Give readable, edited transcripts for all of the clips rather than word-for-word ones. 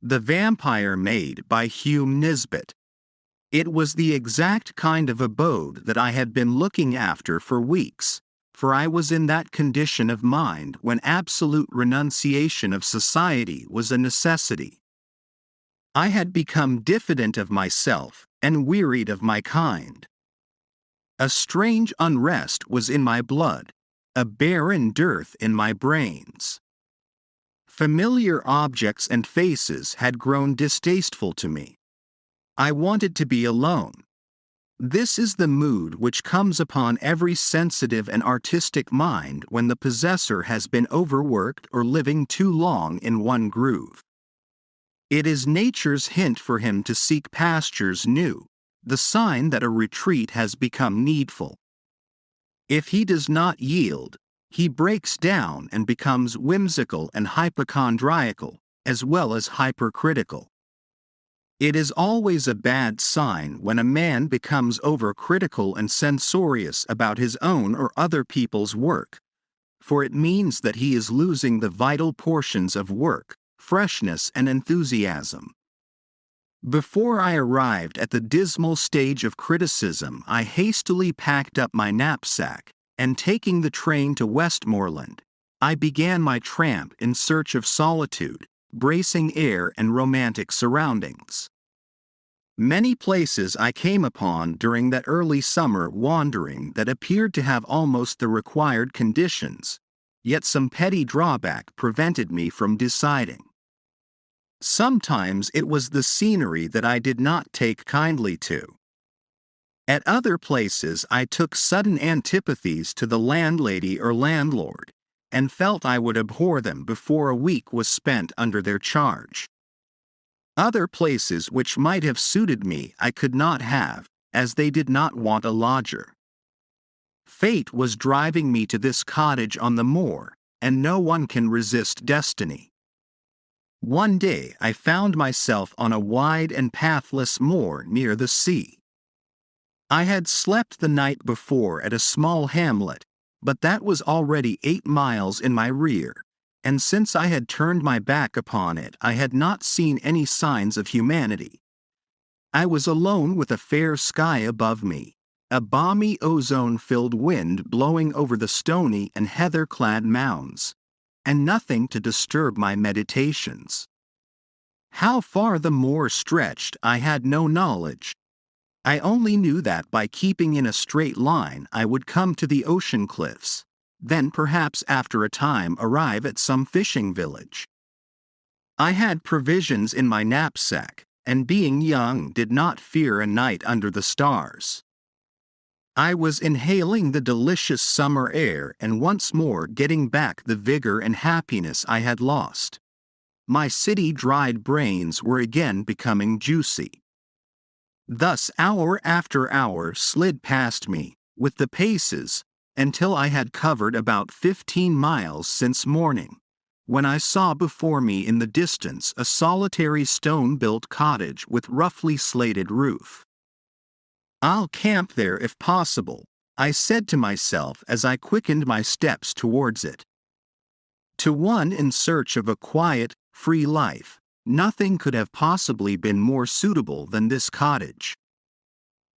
The Vampire Maid by Hume Nisbet. It was the exact kind of abode that I had been looking after for weeks, for I was in that condition of mind when absolute renunciation of society was a necessity. I had become diffident of myself and wearied of my kind. A strange unrest was in my blood, a barren dearth in my brains. Familiar objects and faces had grown distasteful to me. I wanted to be alone. This is the mood which comes upon every sensitive and artistic mind when the possessor has been overworked or living too long in one groove. It is nature's hint for him to seek pastures new, the sign that a retreat has become needful. If he does not yield, he breaks down and becomes whimsical and hypochondriacal, as well as hypercritical. It is always a bad sign when a man becomes overcritical and censorious about his own or other people's work, for it means that he is losing the vital portions of work, freshness and enthusiasm. Before I arrived at the dismal stage of criticism, I hastily packed up my knapsack, and taking the train to Westmoreland, I began my tramp in search of solitude, bracing air and romantic surroundings. Many places I came upon during that early summer wandering that appeared to have almost the required conditions, yet some petty drawback prevented me from deciding. Sometimes it was the scenery that I did not take kindly to. At other places I took sudden antipathies to the landlady or landlord, and felt I would abhor them before a week was spent under their charge. Other places which might have suited me I could not have, as they did not want a lodger. Fate was driving me to this cottage on the moor, and no one can resist destiny. One day I found myself on a wide and pathless moor near the sea. I had slept the night before at a small hamlet, but that was already 8 miles in my rear, and since I had turned my back upon it I had not seen any signs of humanity. I was alone with a fair sky above me, a balmy ozone-filled wind blowing over the stony and heather-clad mounds, and nothing to disturb my meditations. How far the moor stretched I had no knowledge. I only knew that by keeping in a straight line I would come to the ocean cliffs, then perhaps after a time arrive at some fishing village. I had provisions in my knapsack, and being young did not fear a night under the stars. I was inhaling the delicious summer air and once more getting back the vigor and happiness I had lost. My city-dried brains were again becoming juicy. Thus hour after hour slid past me, with the paces, until I had covered about 15 miles since morning, when I saw before me in the distance a solitary stone-built cottage with roughly slated roof. "I'll camp there if possible," I said to myself as I quickened my steps towards it. To one in search of a quiet, free life, nothing could have possibly been more suitable than this cottage.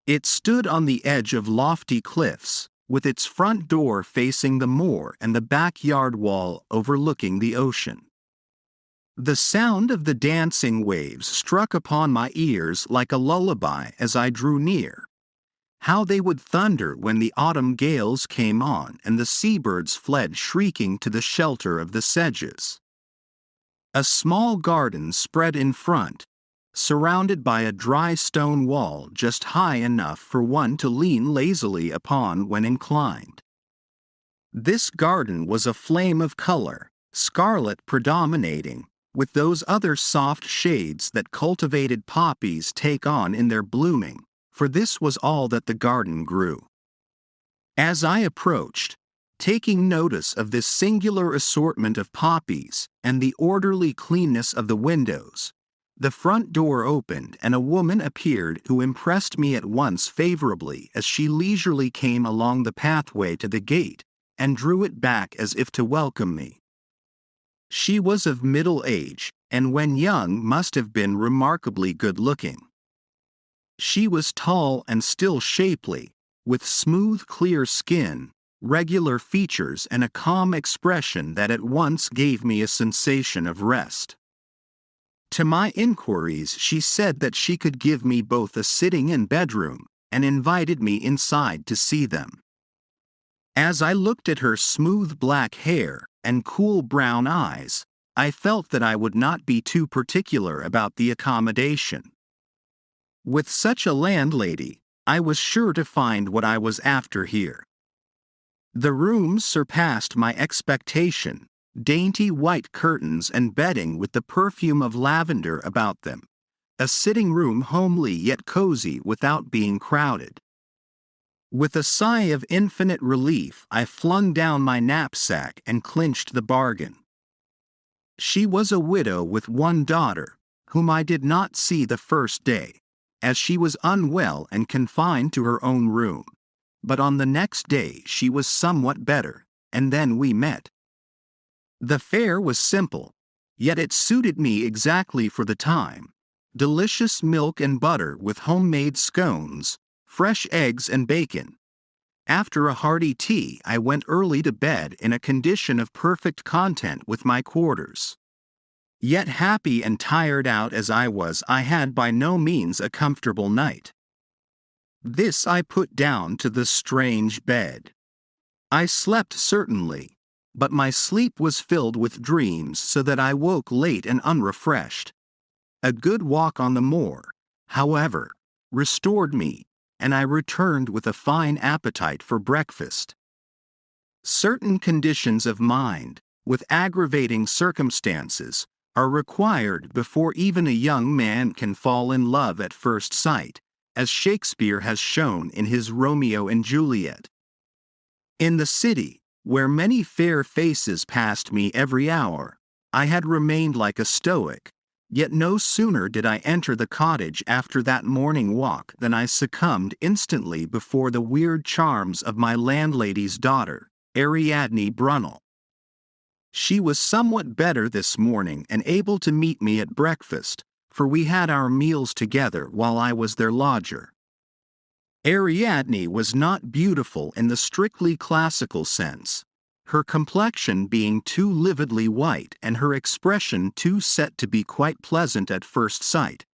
It stood on the edge of lofty cliffs, with its front door facing the moor and the backyard wall overlooking the ocean. The sound of the dancing waves struck upon my ears like a lullaby as I drew near. How they would thunder when the autumn gales came on and the seabirds fled shrieking to the shelter of the sedges. A small garden spread in front, surrounded by a dry stone wall just high enough for one to lean lazily upon when inclined. This garden was a flame of color, scarlet predominating, with those other soft shades that cultivated poppies take on in their blooming, for this was all that the garden grew. As I approached, taking notice of this singular assortment of poppies and the orderly cleanness of the windows, the front door opened and a woman appeared who impressed me at once favorably as she leisurely came along the pathway to the gate and drew it back as if to welcome me. She was of middle age, and when young must have been remarkably good-looking. She was tall and still shapely, with smooth clear skin, regular features and a calm expression that at once gave me a sensation of rest. To my inquiries she said that she could give me both a sitting and bedroom, and invited me inside to see them. As I looked at her smooth black hair and cool brown eyes, I felt that I would not be too particular about the accommodation. With such a landlady, I was sure to find what I was after here. The rooms surpassed my expectation, dainty white curtains and bedding with the perfume of lavender about them, a sitting room homely yet cozy without being crowded. With a sigh of infinite relief, I flung down my knapsack and clinched the bargain. She was a widow with one daughter, whom I did not see the first day, as she was unwell and confined to her own room. But on the next day she was somewhat better, and then we met. The fare was simple, yet it suited me exactly for the time. Delicious milk and butter with homemade scones, fresh eggs and bacon. After a hearty tea, I went early to bed in a condition of perfect content with my quarters. Yet happy and tired out as I was, I had by no means a comfortable night. This I put down to the strange bed. I slept certainly, but my sleep was filled with dreams so that I woke late and unrefreshed. A good walk on the moor, however, restored me, and I returned with a fine appetite for breakfast. Certain conditions of mind, with aggravating circumstances, are required before even a young man can fall in love at first sight, as Shakespeare has shown in his Romeo and Juliet. In the city, where many fair faces passed me every hour, I had remained like a stoic, yet no sooner did I enter the cottage after that morning walk than I succumbed instantly before the weird charms of my landlady's daughter, Ariadne Brunel. She was somewhat better this morning and able to meet me at breakfast, for we had our meals together while I was their lodger. Ariadne was not beautiful in the strictly classical sense, her complexion being too lividly white and her expression too set to be quite pleasant at first sight.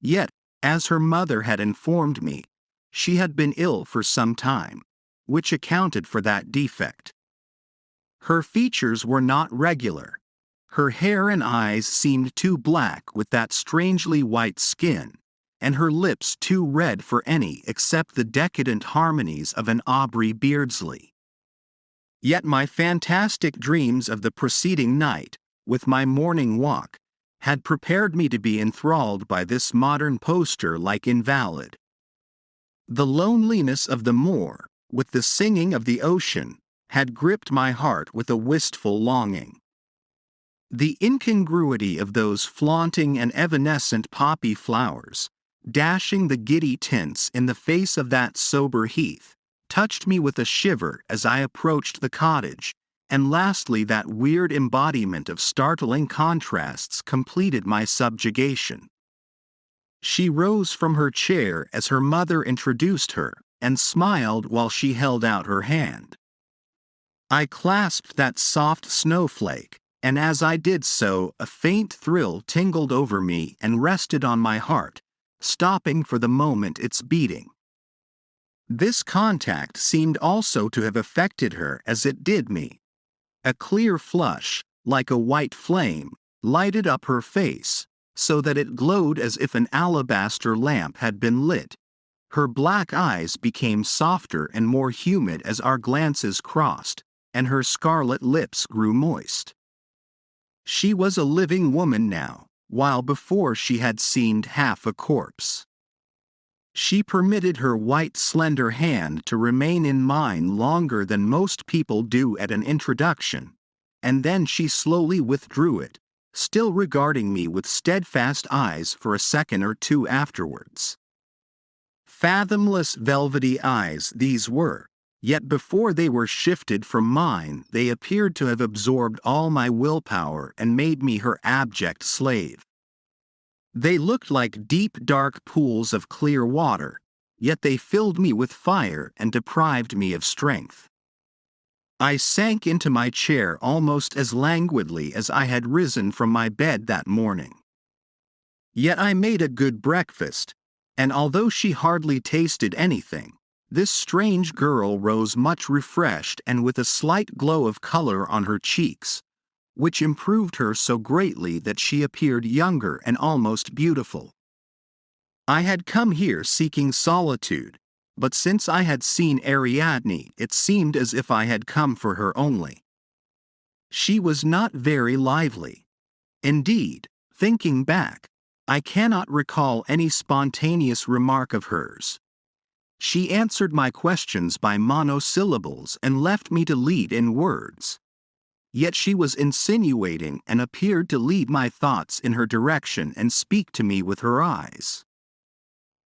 Yet, as her mother had informed me, she had been ill for some time, which accounted for that defect. Her features were not regular. Her hair and eyes seemed too black with that strangely white skin, and her lips too red for any except the decadent harmonies of an Aubrey Beardsley. Yet my fantastic dreams of the preceding night, with my morning walk, had prepared me to be enthralled by this modern poster-like invalid. The loneliness of the moor, with the singing of the ocean, had gripped my heart with a wistful longing. The incongruity of those flaunting and evanescent poppy flowers, dashing the giddy tints in the face of that sober heath, touched me with a shiver as I approached the cottage, and lastly that weird embodiment of startling contrasts completed my subjugation. She rose from her chair as her mother introduced her, and smiled while she held out her hand. I clasped that soft snowflake, and as I did so, a faint thrill tingled over me and rested on my heart, stopping for the moment its beating. This contact seemed also to have affected her as it did me. A clear flush, like a white flame, lighted up her face, so that it glowed as if an alabaster lamp had been lit. Her black eyes became softer and more humid as our glances crossed, and her scarlet lips grew moist. She was a living woman now, while before she had seemed half a corpse. She permitted her white slender hand to remain in mine longer than most people do at an introduction, and then she slowly withdrew it, still regarding me with steadfast eyes for a second or two afterwards. Fathomless velvety eyes these were, Yet before they were shifted from mine, they appeared to have absorbed all my willpower and made me her abject slave. They looked like deep dark pools of clear water, yet they filled me with fire and deprived me of strength. I sank into my chair almost as languidly as I had risen from my bed that morning. Yet I made a good breakfast, and although she hardly tasted anything, this strange girl rose much refreshed and with a slight glow of color on her cheeks, which improved her so greatly that she appeared younger and almost beautiful. I had come here seeking solitude, but since I had seen Ariadne, it seemed as if I had come for her only. She was not very lively. Indeed, thinking back, I cannot recall any spontaneous remark of hers. She answered my questions by monosyllables and left me to lead in words. Yet she was insinuating and appeared to lead my thoughts in her direction and speak to me with her eyes.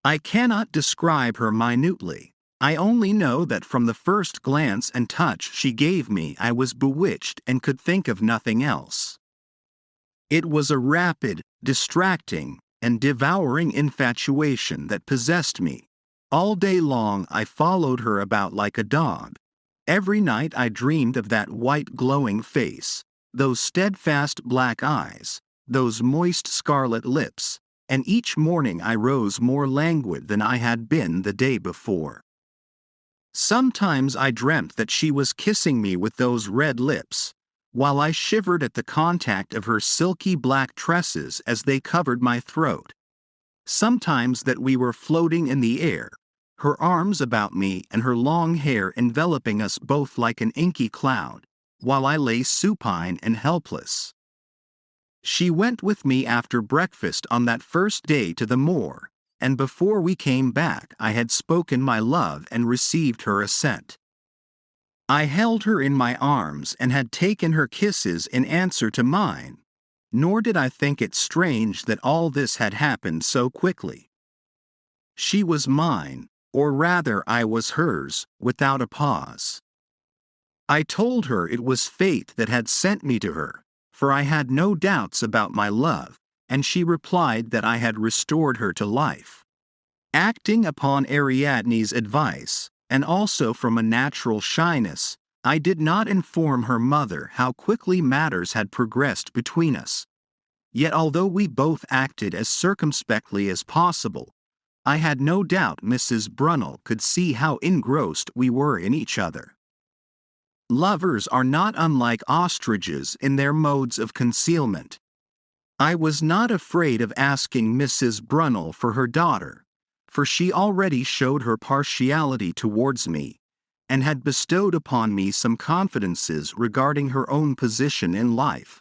I cannot describe her minutely. I only know that from the first glance and touch she gave me I was bewitched and could think of nothing else. It was a rapid, distracting, and devouring infatuation that possessed me. All day long I followed her about like a dog. Every night I dreamed of that white glowing face, those steadfast black eyes, those moist scarlet lips, and each morning I rose more languid than I had been the day before. Sometimes I dreamt that she was kissing me with those red lips, while I shivered at the contact of her silky black tresses as they covered my throat. Sometimes that we were floating in the air, her arms about me and her long hair enveloping us both like an inky cloud, while I lay supine and helpless. She went with me after breakfast on that first day to the moor, and before we came back I had spoken my love and received her assent. I held her in my arms and had taken her kisses in answer to mine, nor did I think it strange that all this had happened so quickly. She was mine, or rather I was hers, without a pause. I told her it was fate that had sent me to her, for I had no doubts about my love, and she replied that I had restored her to life. Acting upon Ariadne's advice, and also from a natural shyness, I did not inform her mother how quickly matters had progressed between us. Yet although we both acted as circumspectly as possible, I had no doubt Mrs. Brunel could see how engrossed we were in each other. Lovers are not unlike ostriches in their modes of concealment. I was not afraid of asking Mrs. Brunel for her daughter, for she already showed her partiality towards me, and had bestowed upon me some confidences regarding her own position in life,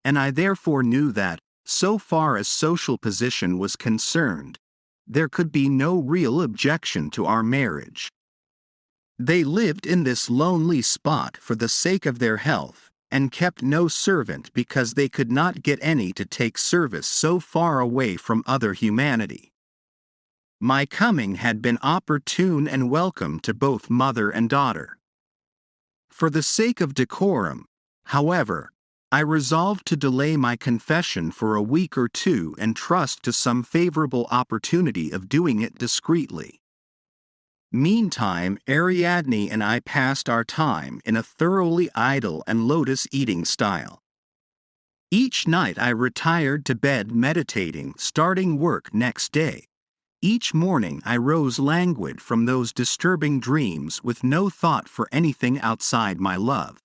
and I therefore knew that, so far as social position was concerned, there could be no real objection to our marriage. They lived in this lonely spot for the sake of their health, and kept no servant because they could not get any to take service so far away from other humanity. My coming had been opportune and welcome to both mother and daughter. For the sake of decorum, however, I resolved to delay my confession for a week or two and trust to some favorable opportunity of doing it discreetly. Meantime, Ariadne and I passed our time in a thoroughly idle and lotus-eating style. Each night I retired to bed meditating, starting work next day. Each morning I rose languid from those disturbing dreams with no thought for anything outside my love.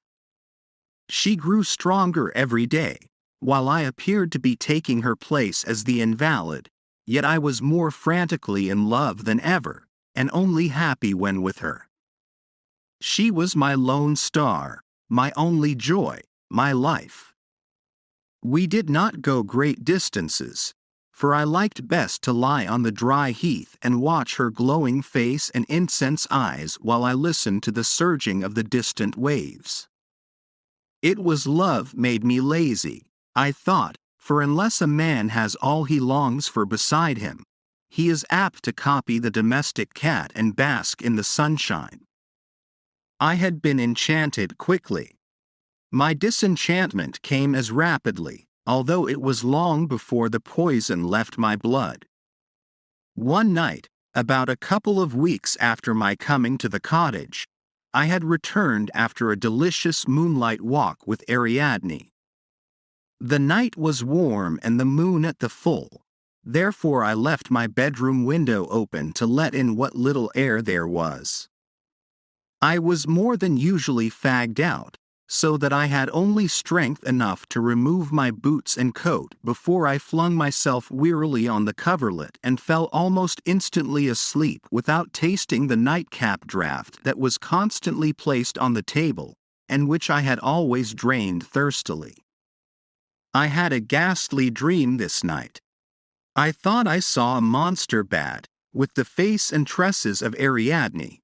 She grew stronger every day, while I appeared to be taking her place as the invalid, yet I was more frantically in love than ever, and only happy when with her. She was my lone star, my only joy, my life. We did not go great distances, for I liked best to lie on the dry heath and watch her glowing face and incense eyes while I listened to the surging of the distant waves. It was love made me lazy, I thought, for unless a man has all he longs for beside him, he is apt to copy the domestic cat and bask in the sunshine. I had been enchanted quickly. My disenchantment came as rapidly, although it was long before the poison left my blood. One night, about a couple of weeks after my coming to the cottage, I had returned after a delicious moonlight walk with Ariadne. The night was warm and the moon at the full, therefore I left my bedroom window open to let in what little air there was. I was more than usually fagged out, so that I had only strength enough to remove my boots and coat before I flung myself wearily on the coverlet and fell almost instantly asleep without tasting the nightcap draught that was constantly placed on the table, and which I had always drained thirstily. I had a ghastly dream this night. I thought I saw a monster bat, with the face and tresses of Ariadne,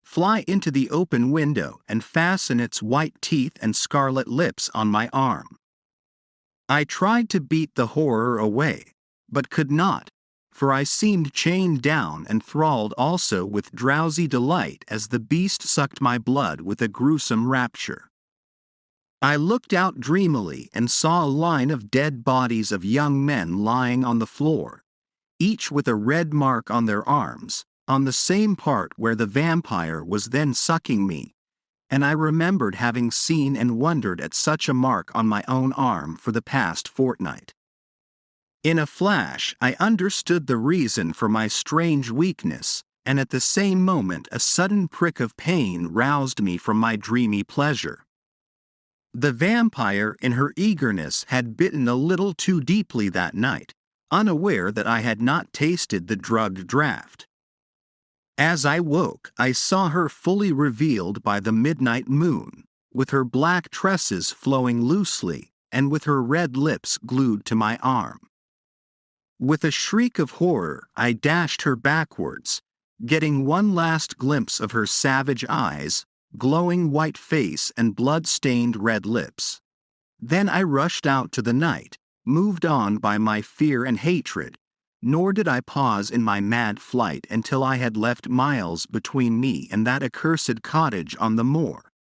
fly into the open window and fasten its white teeth and scarlet lips on my arm. I tried to beat the horror away, but could not, for I seemed chained down and thralled also with drowsy delight as the beast sucked my blood with a gruesome rapture. I looked out dreamily and saw a line of dead bodies of young men lying on the floor, each with a red mark on their arms, on the same part where the vampire was then sucking me, and I remembered having seen and wondered at such a mark on my own arm for the past fortnight. In a flash I understood the reason for my strange weakness, and at the same moment a sudden prick of pain roused me from my dreamy pleasure. The vampire in her eagerness had bitten a little too deeply that night, unaware that I had not tasted the drugged draught. As I woke, I saw her fully revealed by the midnight moon, with her black tresses flowing loosely, and with her red lips glued to my arm. With a shriek of horror, I dashed her backwards, getting one last glimpse of her savage eyes, glowing white face and blood-stained red lips. Then I rushed out to the night, moved on by my fear and hatred, nor did I pause in my mad flight until I had left miles between me and that accursed cottage on the moor,